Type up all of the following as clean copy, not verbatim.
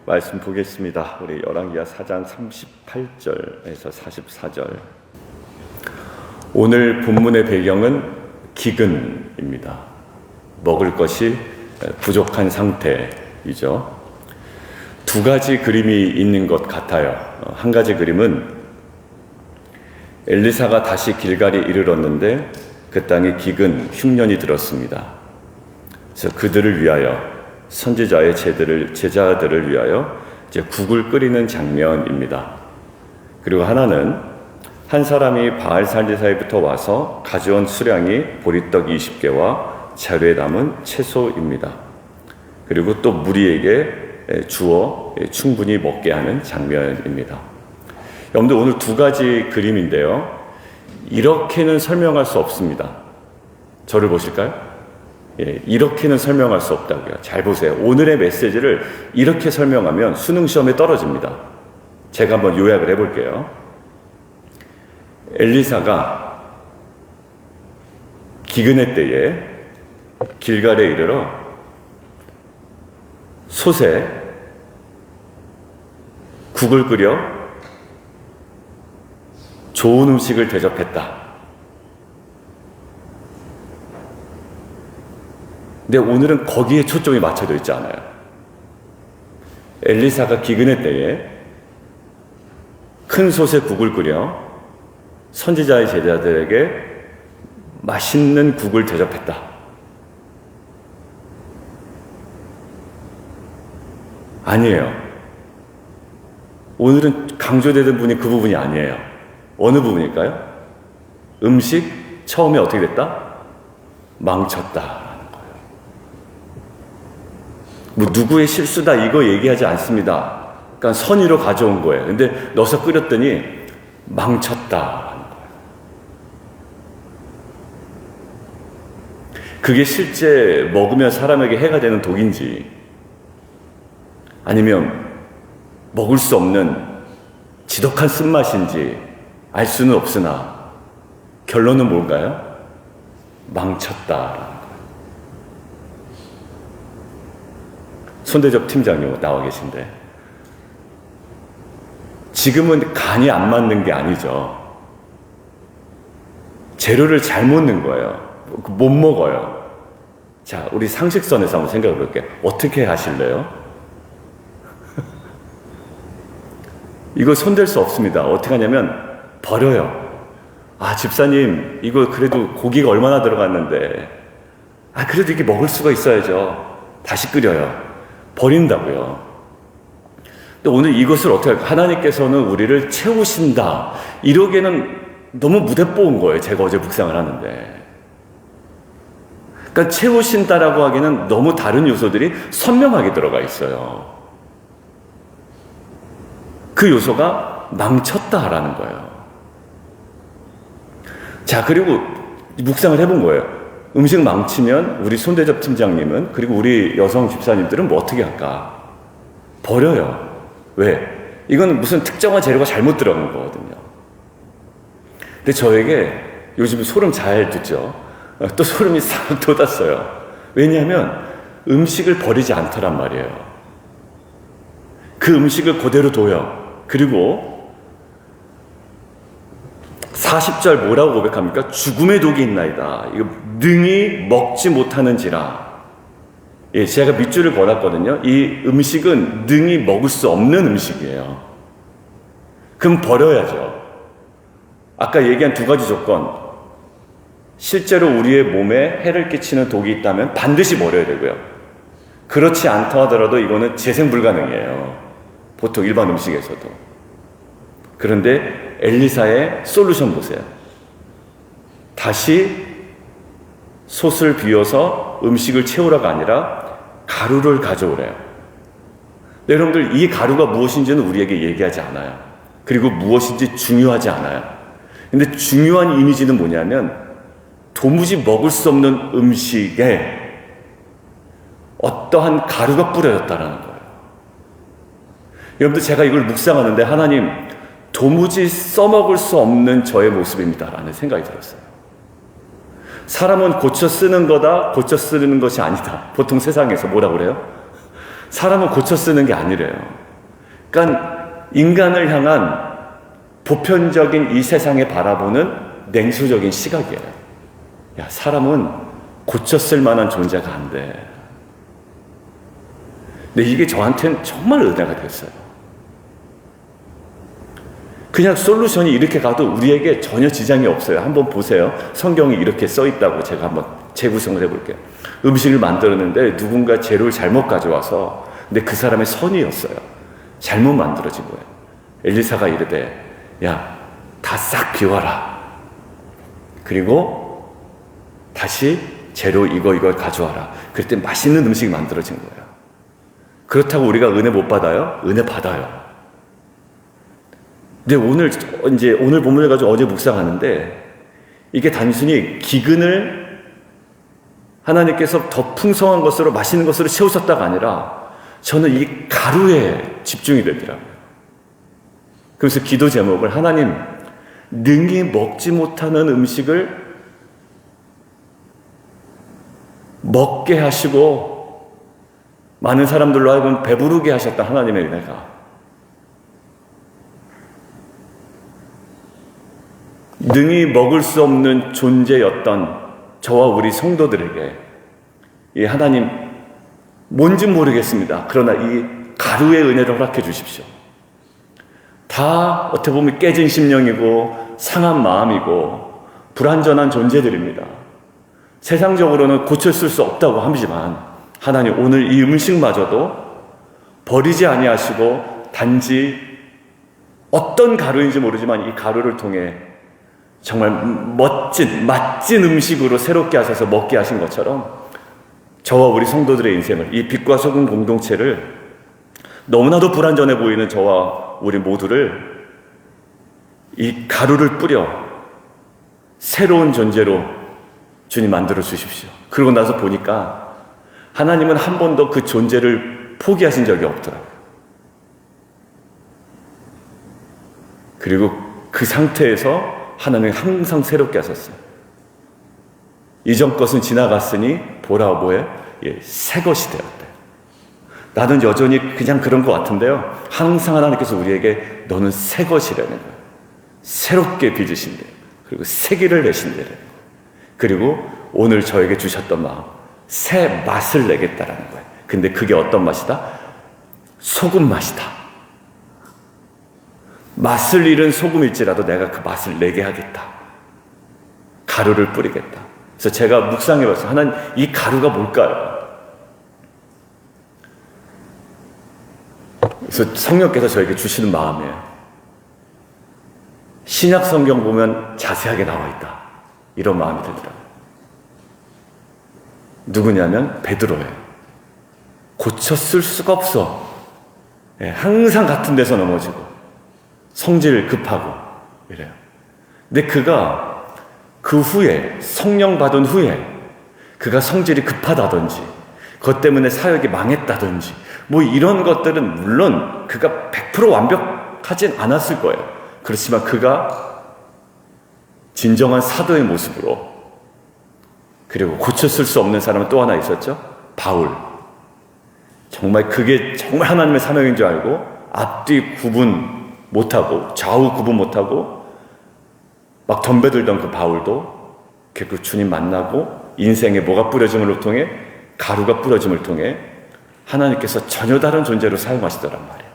말씀 보겠습니다. 우리 열왕기하 4장 38절에서 44절. 오늘 본문의 배경은 기근입니다. 먹을 것이 부족한 상태이죠. 두 가지 그림이 있는 것 같아요. 한 가지 그림은 엘리사가 다시 길갈에 이르렀는데 그 땅에 기근, 흉년이 들었습니다. 그래서 그들을 위하여, 선지자의 제자들을 위하여 이제 국을 끓이는 장면입니다. 그리고 하나는 한 사람이 바알살리사에부터 와서 가져온 수량이 보리떡 20개와 자루에 담은 채소입니다. 그리고 또 무리에게 주어 충분히 먹게 하는 장면입니다. 여러분들, 오늘 두 가지 그림인데요, 이렇게는 설명할 수 없습니다. 저를 보실까요? 이렇게는 설명할 수 없다고요. 잘 보세요. 오늘의 메시지를 이렇게 설명하면 수능시험에 떨어집니다. 제가 한번 요약을 해볼게요. 엘리사가 기근의 때에 길갈에 이르러 솥에 국을 끓여 좋은 음식을 대접했다. 근데 오늘은 거기에 초점이 맞춰져 있지 않아요. 엘리사가 기근의 때에 큰 솥에 국을 끓여 선지자의 제자들에게 맛있는 국을 대접했다. 아니에요. 오늘은 강조되는 부분이 그 부분이 아니에요. 어느 부분일까요? 음식 처음에 어떻게 됐다? 망쳤다. 뭐 누구의 실수다 이거 얘기하지 않습니다. 그러니까 선의로 가져온 거예요. 근데 넣어서 끓였더니 망쳤다. 그게 실제 먹으면 사람에게 해가 되는 독인지 아니면 먹을 수 없는 지독한 쓴맛인지 알 수는 없으나 결론은 뭘까요? 망쳤다. 손대접 팀장님 나와 계신데, 지금은 간이 안 맞는 게 아니죠. 재료를 잘못 넣은 거예요. 못 먹어요. 자, 우리 상식선에서 한번 생각해 볼게요. 어떻게 하실래요? 이거 손댈 수 없습니다. 어떻게 하냐면 버려요. 아, 집사님, 이거 그래도 고기가 얼마나 들어갔는데, 그래도 이게 먹을 수가 있어야죠. 다시 끓여요. 버린다고요. 근데 오늘 이것을 어떻게 할까? 하나님께서는 우리를 채우신다. 이러기에는 너무 무대뽀은 거예요. 제가 어제 묵상을 하는데. 그러니까 채우신다라고 하기에는 너무 다른 요소들이 선명하게 들어가 있어요. 그 요소가 망쳤다라는 거예요. 자, 그리고 묵상을 해본 거예요. 음식 망치면 우리 손대접 팀장님은, 그리고 우리 여성 집사님들은 뭐 어떻게 할까? 버려요. 왜? 이건 무슨 특정한 재료가 잘못 들어간 거거든요. 근데 저에게 요즘 소름 잘 돋죠. 또 소름이 싹 돋았어요. 왜냐하면 음식을 버리지 않더란 말이에요. 그 음식을 그대로 둬요. 그리고 40절 뭐라고 고백합니까? 죽음의 독이 있나이다. 이거 능히 먹지 못하는지라. 제가 밑줄을 걸었거든요. 이 음식은 능히 먹을 수 없는 음식이에요. 그럼 버려야죠. 아까 얘기한 두 가지 조건. 실제로 우리의 몸에 해를 끼치는 독이 있다면 반드시 버려야 되고요. 그렇지 않다 하더라도 이거는 재생 불가능이에요. 보통 일반 음식에서도. 그런데 엘리사의 솔루션 보세요. 다시 솥을 비워서 음식을 채우라가 아니라 가루를 가져오래요. 여러분들, 이 가루가 무엇인지는 우리에게 얘기하지 않아요. 그리고 무엇인지 중요하지 않아요. 근데 중요한 이미지는 뭐냐면 도무지 먹을 수 없는 음식에 어떠한 가루가 뿌려졌다라는 거예요. 여러분들, 제가 이걸 묵상하는데 하나님, 도무지 써먹을 수 없는 저의 모습입니다 라는 생각이 들었어요. 사람은 고쳐 쓰는 거다, 고쳐 쓰는 것이 아니다. 보통 세상에서 뭐라고 그래요? 사람은 고쳐 쓰는 게 아니래요. 그러니까 인간을 향한 보편적인 이 세상에 바라보는 냉소적인 시각이에요. 야, 사람은 고쳤을 만한 존재가 안 돼. 근데 이게 저한테는 정말 은혜가 됐어요. 그냥 솔루션이 이렇게 가도 우리에게 전혀 지장이 없어요. 한번 보세요. 성경이 이렇게 써 있다고 제가 한번 재구성을 해볼게요. 음식을 만들었는데 누군가 재료를 잘못 가져와서, 근데 그 사람의 선이었어요. 잘못 만들어진 거예요. 엘리사가 이르되, 야, 다 싹 비워라. 그리고 다시 재료 이걸 가져와라. 그럴 때 맛있는 음식이 만들어진 거예요. 그렇다고 우리가 은혜 못 받아요? 은혜 받아요. 근데 오늘 본문을 가지고 어제 묵상하는데, 이게 단순히 기근을 하나님께서 더 풍성한 것으로, 맛있는 것으로 채우셨다가 아니라 저는 이 가루에 집중이 되더라고요. 그래서 기도 제목을, 하나님, 능히 먹지 못하는 음식을 먹게 하시고 많은 사람들로 하여금 배부르게 하셨다. 하나님의 은혜가. 능히 먹을 수 없는 존재였던 저와 우리 성도들에게 이 하나님, 뭔지 모르겠습니다. 그러나 이 가루의 은혜를 허락해 주십시오. 다 어떻게 보면 깨진 심령이고 상한 마음이고 불완전한 존재들입니다. 세상적으로는 고쳤을 수 없다고 하지만 하나님, 오늘 이 음식마저도 버리지 아니하시고 단지 어떤 가루인지 모르지만 이 가루를 통해 정말 맛진 음식으로 새롭게 하셔서 먹게 하신 것처럼 저와 우리 성도들의 인생을, 이 빛과 소금 공동체를, 너무나도 불완전해 보이는 저와 우리 모두를 이 가루를 뿌려 새로운 존재로 주님 만들어 주십시오. 그러고 나서 보니까 하나님은 한 번도 그 존재를 포기하신 적이 없더라고요. 그리고 그 상태에서 하나님이 항상 새롭게 하셨어요. 이전 것은 지나갔으니 보라, 뭐해? 새 것이 되었대. 나는 여전히 그냥 그런 것 같은데요, 항상 하나님께서 우리에게 너는 새 것이라는 거예요. 새롭게 빚으신대. 그리고 새 길을 내신대. 그리고 오늘 저에게 주셨던 마음, 새 맛을 내겠다라는 거예요. 근데 그게 어떤 맛이다? 소금 맛이다. 맛을 잃은 소금일지라도 내가 그 맛을 내게 하겠다. 가루를 뿌리겠다. 그래서 제가 묵상해봤어요. 하나님, 이 가루가 뭘까요? 그래서 성령께서 저에게 주시는 마음이에요. 신약 성경 보면 자세하게 나와 있다. 이런 마음이 들더라고요. 누구냐면 베드로예요. 고쳤을 수가 없어. 항상 같은 데서 넘어지고 성질 급하고 이래요. 근데 그가 그 후에, 성령 받은 후에 그가 성질이 급하다든지 그것 때문에 사역이 망했다든지 뭐 이런 것들은 물론 그가 100% 완벽하진 않았을 거예요. 그렇지만 그가 진정한 사도의 모습으로, 그리고 고쳤을 수 없는 사람은 또 하나 있었죠. 바울. 정말 그게 정말 하나님의 사명인 줄 알고 앞뒤 구분 못하고 좌우 구분 못하고 막 덤벼들던 그 바울도 결국 주님 만나고 인생에 뭐가 뿌려짐을 통해, 가루가 뿌려짐을 통해 하나님께서 전혀 다른 존재로 사용하시더란 말이에요.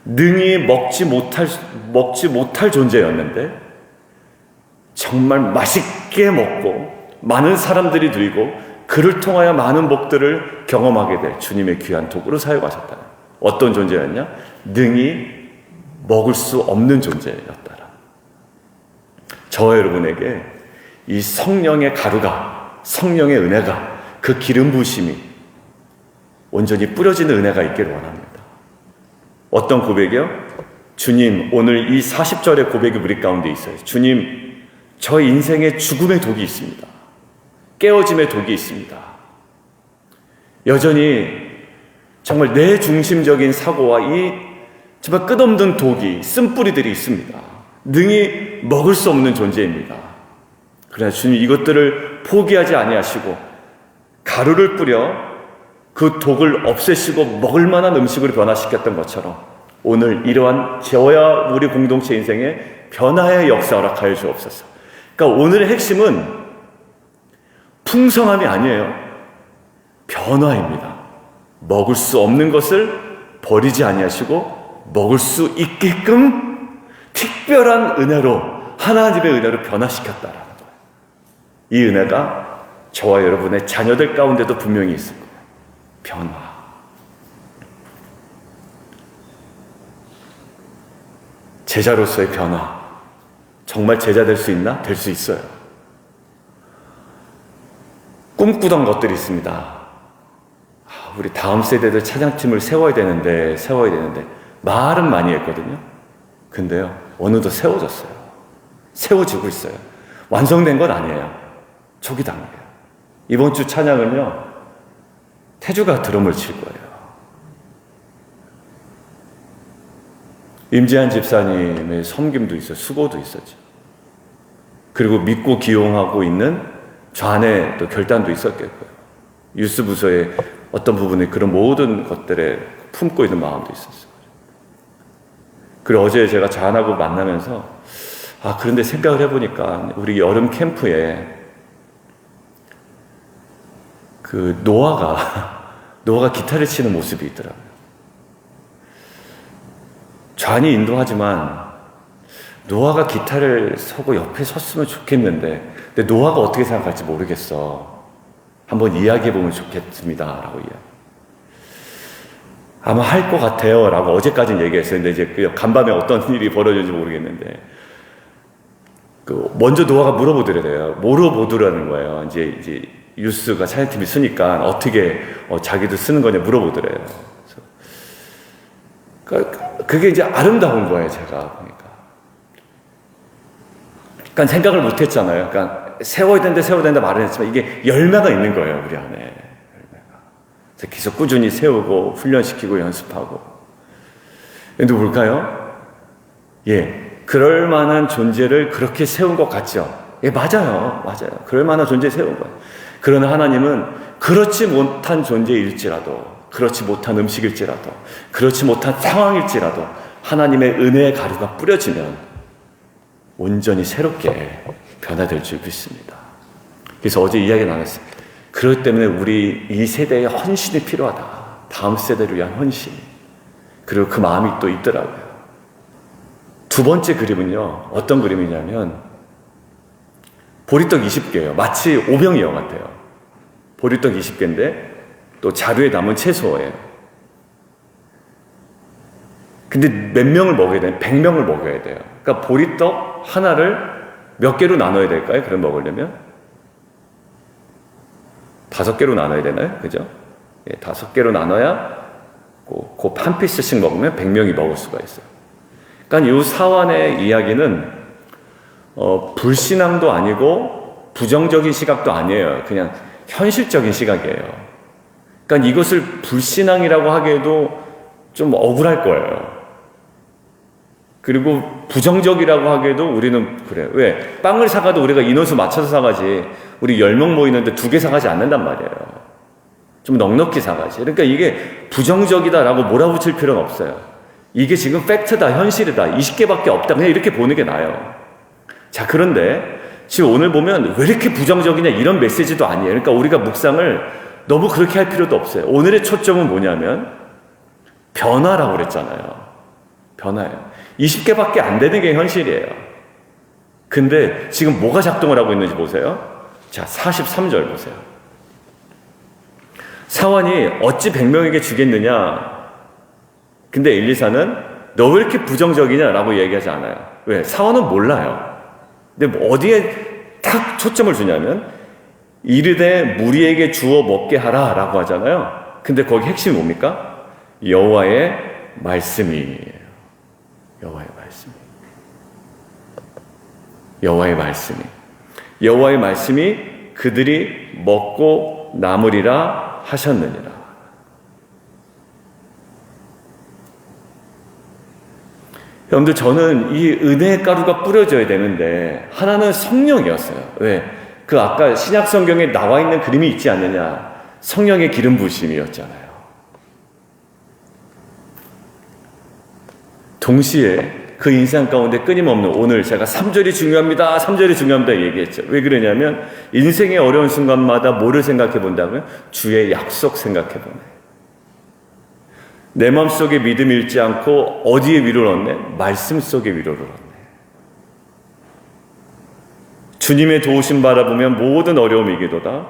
능히 먹지 못할 존재였는데 정말 맛있게 먹고 많은 사람들이 누리고 그를 통하여 많은 복들을 경험하게 될 주님의 귀한 도구로 사용하셨다. 어떤 존재였냐? 능히 먹을 수 없는 존재였더라. 저와 여러분에게 이 성령의 가루가, 성령의 은혜가, 그 기름 부으심이 온전히 뿌려지는 은혜가 있기를 원합니다. 어떤 고백이요? 주님, 오늘 이 40절의 고백이 우리 가운데 있어요. 주님, 저 인생에 죽음의 독이 있습니다. 깨어짐의 독이 있습니다. 여전히 정말 내 중심적인 사고와 이 정말 끝없는 독이, 쓴뿌리들이 있습니다. 능히 먹을 수 없는 존재입니다. 그러나 주님, 이것들을 포기하지 아니하시고 가루를 뿌려 그 독을 없애시고 먹을 만한 음식으로 변화시켰던 것처럼 오늘 이러한 저와 우리 공동체 인생에 변화의 역사 허락하여 주옵소서. 그러니까 오늘의 핵심은 풍성함이 아니에요. 변화입니다. 먹을 수 없는 것을 버리지 아니하시고 먹을 수 있게끔 특별한 은혜로, 하나님의 은혜로 변화시켰다라는 거예요. 이 은혜가 저와 여러분의 자녀들 가운데도 분명히 있을 거예요. 변화. 제자로서의 변화. 정말 제자 될 수 있나? 될 수 있어요. 꿈꾸던 것들이 있습니다. 우리 다음 세대들 찬양팀을 세워야 되는데 말은 많이 했거든요. 근데요, 어느덧 세워졌어요. 세워지고 있어요. 완성된 건 아니에요. 초기 단계. 이번 주 찬양은요, 태주가 드럼을 칠 거예요. 임지한 집사님의 섬김도 있어요. 수고도 있었죠. 그리고 믿고 기용하고 있는 좌안의 또 결단도 있었겠고요. 유스 부서의 어떤 부분에 그런 모든 것들에 품고 있는 마음도 있었어요. 그리고 어제 제가 좌안하고 만나면서 그런데 생각을 해보니까 우리 여름 캠프에 그 노아가 기타를 치는 모습이 있더라고요. 좌안이 인도하지만 노아가 기타를 서고 옆에 섰으면 좋겠는데, 근데 노아가 어떻게 생각할지 모르겠어. 한번 이야기해보면 좋겠습니다. 라고 아마 할 것 같아요. 라고 어제까지는 얘기했어요. 근데 이제 간밤에 어떤 일이 벌어질지 모르겠는데, 먼저 노아가 물어보더래요. 물어보더라는 거예요. 이제 유스가 찬양팀이 쓰니까 어떻게 자기도 쓰는 거냐 물어보더래요. 그게 이제 아름다운 거예요, 제가 보니까. 그러니까 생각을 못 했잖아요. 그러니까 세워야 된다 말은 했지만 이게 열매가 있는 거예요, 우리 안에. 열매가. 그래서 계속 꾸준히 세우고 훈련시키고 연습하고. 근데 뭘까요? 그럴 만한 존재를 그렇게 세운 것 같죠? 맞아요. 그럴 만한 존재 세운 거예요. 그러나 하나님은 그렇지 못한 존재일지라도, 그렇지 못한 음식일지라도, 그렇지 못한 상황일지라도 하나님의 은혜의 가루가 뿌려지면 온전히 새롭게 변화될 줄 믿습니다. 그래서 어제 이야기 나눴어요. 그렇기 때문에 우리 이 세대의 헌신이 필요하다. 다음 세대를 위한 헌신. 그리고 그 마음이 또 있더라고요. 두 번째 그림은요, 어떤 그림이냐면 보리떡 20개예요. 마치 오병이어 같아요. 보리떡 20개인데 또 자루에 담은 채소예요. 근데 몇 명을 먹어야 돼요? 100명을 먹여야 돼요. 그러니까 보리떡 하나를 몇 개로 나눠야 될까요? 그럼 먹으려면? 5개로 나눠야 되나요? 그죠? 5개로 나눠야 그 한 피스씩 먹으면 100명이 먹을 수가 있어요. 그러니까 이 사환의 이야기는 불신앙도 아니고 부정적인 시각도 아니에요. 그냥 현실적인 시각이에요. 그러니까 이것을 불신앙이라고 하기에도 좀 억울할 거예요. 그리고 부정적이라고 하기에도 우리는 그래요. 왜? 빵을 사가도 우리가 인원수 맞춰서 사가지, 우리 10명 모이는데 2개 사가지 않는단 말이에요. 좀 넉넉히 사가지. 그러니까 이게 부정적이다라고 몰아붙일 필요는 없어요. 이게 지금 팩트다, 현실이다, 20개밖에 없다, 그냥 이렇게 보는 게 나아요. 자, 그런데 지금 오늘 보면 왜 이렇게 부정적이냐 이런 메시지도 아니에요. 그러니까 우리가 묵상을 너무 그렇게 할 필요도 없어요. 오늘의 초점은 뭐냐면 변화라고 그랬잖아요. 변화예요. 20개밖에 안 되는 게 현실이에요. 근데 지금 뭐가 작동을 하고 있는지 보세요. 자, 43절 보세요. 사환이 어찌 100명에게 주겠느냐. 근데 엘리사는 너 왜 이렇게 부정적이냐 라고 얘기하지 않아요. 왜? 사환은 몰라요. 근데 어디에 딱 초점을 주냐면 이르되 무리에게 주어 먹게 하라 라고 하잖아요. 근데 거기 핵심이 뭡니까? 여호와의 말씀이에요. 여호와의 말씀이. 여호와의 말씀이. 여호와의 말씀이 그들이 먹고 남으리라 하셨느니라. 여러분들, 저는 이 은혜의 가루가 뿌려져야 되는데 하나는 성령이었어요. 왜? 그 아까 신약 성경에 나와 있는 그림이 있지 않느냐. 성령의 기름 부으심이었잖아요. 동시에 그 인생 가운데 끊임없는 오늘 제가 3절이 중요합니다. 3절이 중요합니다. 얘기했죠. 왜 그러냐면 인생의 어려운 순간마다 뭐를 생각해 본다고요? 주의 약속 생각해 보네. 내 마음속에 믿음이 잃지 않고 어디에 위로를 얻네? 말씀 속에 위로를 얻네. 주님의 도우심 바라보면 모든 어려움이 이기도다.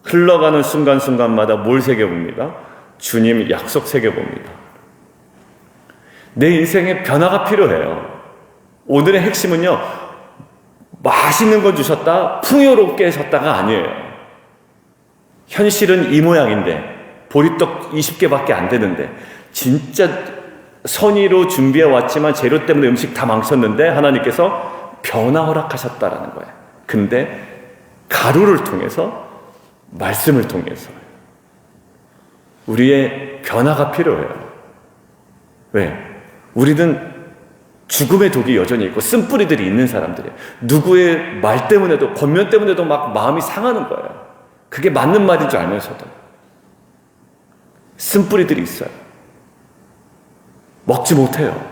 흘러가는 순간순간마다 뭘 새겨봅니다? 주님 약속 새겨봅니다. 내 인생에 변화가 필요해요. 오늘의 핵심은요, 맛있는 건 주셨다, 풍요롭게 하셨다가 아니에요. 현실은 이 모양인데, 보리떡 20개밖에 안 되는데, 진짜 선의로 준비해 왔지만 재료 때문에 음식 다 망쳤는데 하나님께서 변화 허락하셨다라는 거예요. 근데 가루를 통해서, 말씀을 통해서 우리의 변화가 필요해요. 왜? 우리는 죽음의 독이 여전히 있고 쓴뿌리들이 있는 사람들이에요. 누구의 말 때문에도, 겉면 때문에도 막 마음이 상하는 거예요. 그게 맞는 말인 줄 알면서도 쓴뿌리들이 있어요. 먹지 못해요.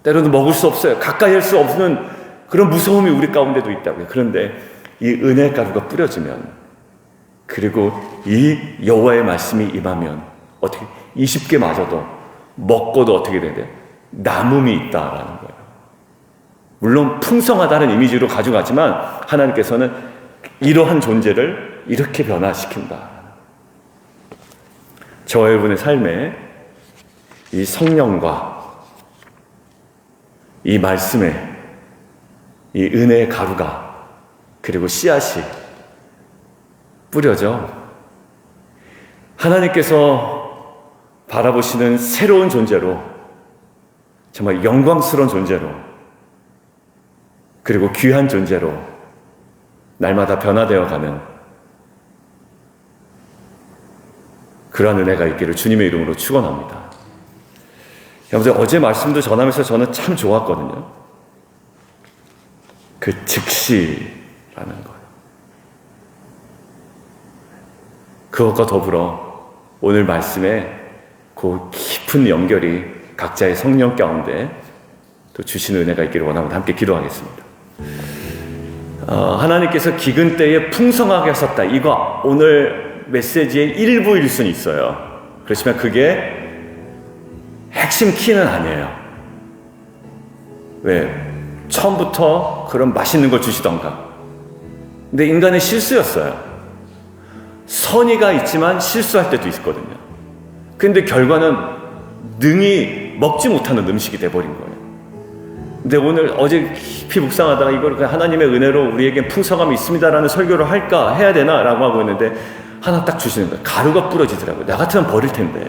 때로는 먹을 수 없어요. 가까이 할 수 없는 그런 무서움이 우리 가운데도 있다고요. 그런데 이 은혜 가루가 뿌려지면, 그리고 이 여호와의 말씀이 임하면 어떻게 20개 맞아도 먹고도 어떻게 되는데 남음이 있다라는 거예요. 물론 풍성하다는 이미지로 가져가지만 하나님께서는 이러한 존재를 이렇게 변화시킨다. 저와 여러분의 삶에 이 성령과 이 말씀의 이 은혜의 가루가, 그리고 씨앗이 뿌려져 하나님께서 바라보시는 새로운 존재로, 정말 영광스러운 존재로, 그리고 귀한 존재로 날마다 변화되어 가는 그러한 은혜가 있기를 주님의 이름으로 축원합니다. 여러분, 어제 말씀도 전하면서 저는 참 좋았거든요. 그 즉시라는 거예요. 그것과 더불어 오늘 말씀에 그 깊은 연결이 각자의 성령 가운데 또 주시는 은혜가 있기를 원하면 함께 기도하겠습니다. 하나님께서 기근 때에 풍성하게 하셨다. 이거 오늘 메시지의 일부일 수는 있어요. 그렇지만 그게 핵심 키는 아니에요. 왜? 처음부터 그런 맛있는 걸 주시던가. 근데 인간의 실수였어요. 선의가 있지만 실수할 때도 있거든요. 근데 결과는 능히 먹지 못하는 음식이 돼버린 거예요. 근데 오늘 어제 깊이 묵상하다가 이걸 그냥 하나님의 은혜로 우리에게 풍성함이 있습니다라는 설교를 할까 해야 되나 라고 하고 있는데 하나 딱 주시는 거예요. 가루가 뿌려지더라고요. 나 같으면 버릴 텐데.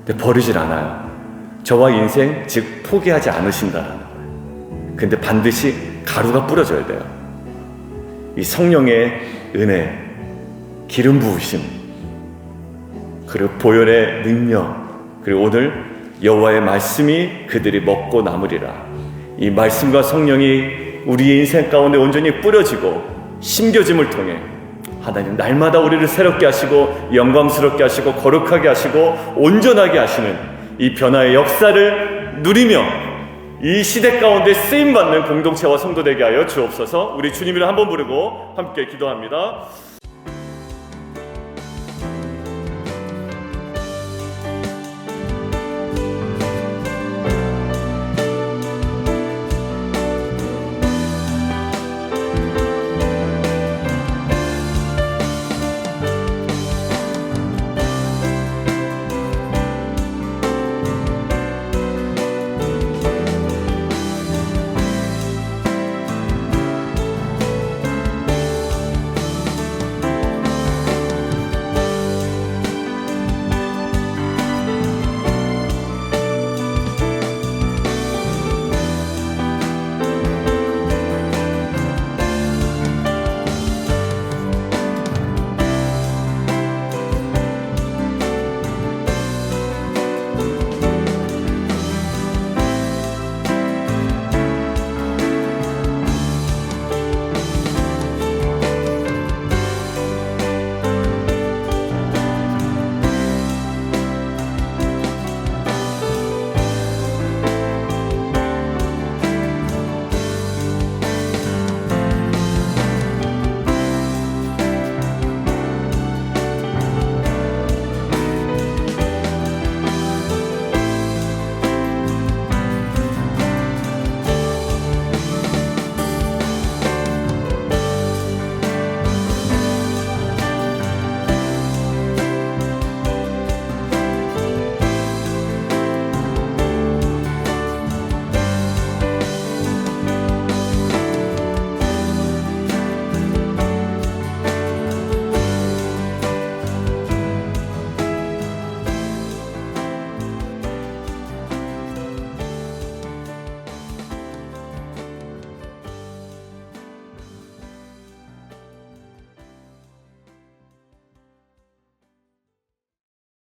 근데 버리질 않아요. 저와 인생, 즉 포기하지 않으신다라는 거예요. 근데 반드시 가루가 뿌려져야 돼요. 이 성령의 은혜, 기름 부으심, 그리고 보혈의 능력, 그리고 오늘 여호와의 말씀이 그들이 먹고 남으리라. 이 말씀과 성령이 우리의 인생 가운데 온전히 뿌려지고 심겨짐을 통해 하나님 날마다 우리를 새롭게 하시고 영광스럽게 하시고 거룩하게 하시고 온전하게 하시는 이 변화의 역사를 누리며 이 시대 가운데 쓰임받는 공동체와 성도 되게 하여 주옵소서. 우리 주님 이름 한번 부르고 함께 기도합니다.